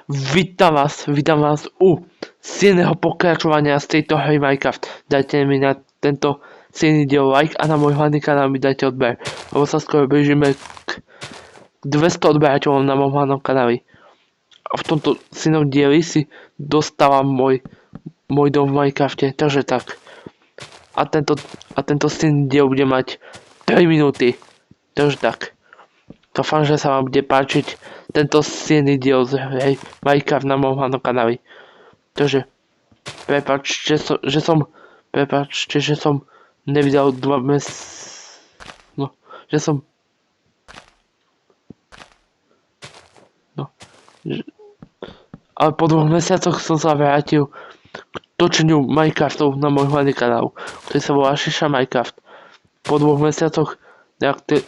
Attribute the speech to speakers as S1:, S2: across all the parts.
S1: Vítam vás u silného pokračovania z tejto hry Minecraft. Dajte mi na tento silný diel like a na môj hlavný kanál mi dajte odber, lebo sa skoro blížime k 200 odberateľom na môjom hlavnom kanáli. A v tomto silnom dieli si dostávam môj dom v Minecrafte, takže tak. A tento silný diel bude mať 3 minúty, takže tak. Dúfam, že sa vám bude páčiť tento silný diel z hry Minecraft na môjom hlavnom kanáli. Takže, prepáčte, že som nevydal 2 No, že som... No, ale po 2 mesiacoch som sa vrátil k točeniu Minecraftov na môj hlavný kanál, ktorý sa volá Šiša Minecraft. Po 2 mesiacoch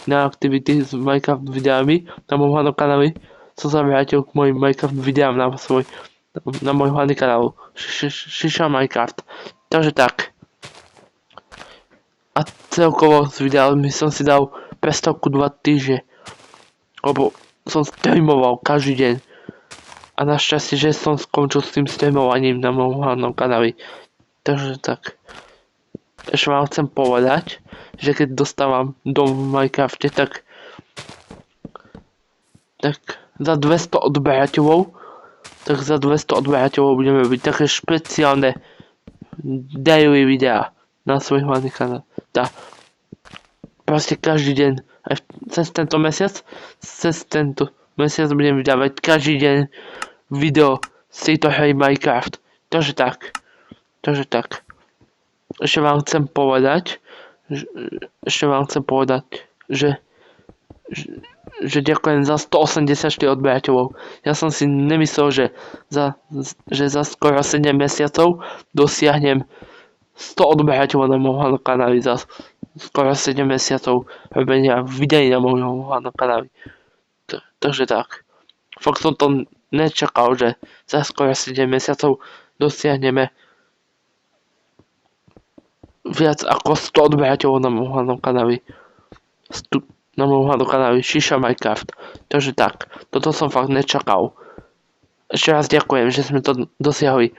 S1: neaktivity s Minecraft videami na môjom hlavnom kanáli som sa vrátil k mojim Minecraft videám na môj hlavný kanál Šiša Minecraft. Takže tak. A celkovo s videami som si dal prestávku 2 týždne, lebo som streamoval každý deň. A našťastie, že som skončil s tým streamovaním na môjom hlavnom kanáli. Takže tak. Ešte vám chcem povedať, že keď dostávam dom v Minecrafte, tak za 200 odberateľov budeme robiť také špeciálne daily videá na svoj hlavný kanál. Proste každý deň, aj cez tento mesiac budem vydávať každý deň video z tejto hry Minecraft. Takže tak. Ešte vám chcem povedať, že ďakujem za 184 odberateľov. Ja som si nemyslel, že za skoro 7 mesiacov dosiahnem 100 odberateľov na môjom hlavnom kanáli. Za skoro 7 mesiacov robenia videí na môjom hlavnom kanáli. Takže tak. Fakt som to nečakal, že za skoro 7 mesiacov dosiahneme viac ako 100 odberateľov na môjom hlavnom kanáli. Na môjom hlavnom kanáli Šiša Minecraft. Takže tak. Toto som fakt nečakal. Ešte raz ďakujem, že sme to dosiahli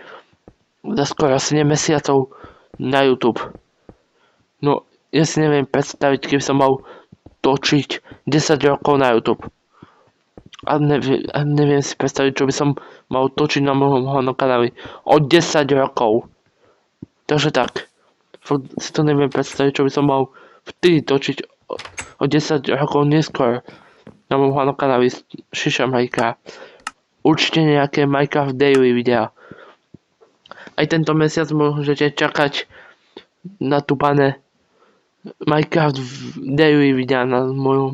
S1: za skoro 7 mesiacov na YouTube. No, ja si neviem predstaviť, keby som mal točiť 10 rokov na YouTube. A neviem si predstaviť, čo by som mal točiť na môjom hlavnom kanáli o 10 rokov. Takže tak. Si to neviem predstaviť, čo by som mal vtedy točiť o 10 rokov neskôr na môjom hlavnom kanáli Šiša Minecraft. Určite nejaké Minecraft Daily videá. Aj tento mesiac môžete čakať na pane Minecraft Daily videá na mojom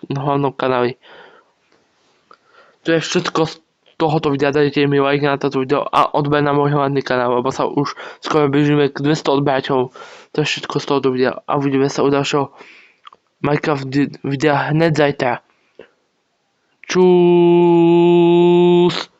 S1: hlavnom kanáli. To je všetko z tohoto videa. Dajte mi like na toto video a odber na môj hlavný kanál, lebo sa už skoro blížime k 200 odberateľov. To je všetko z tohoto videa a uvidíme sa u ďalšieho Minecraft videa hneď zajtra. Čus.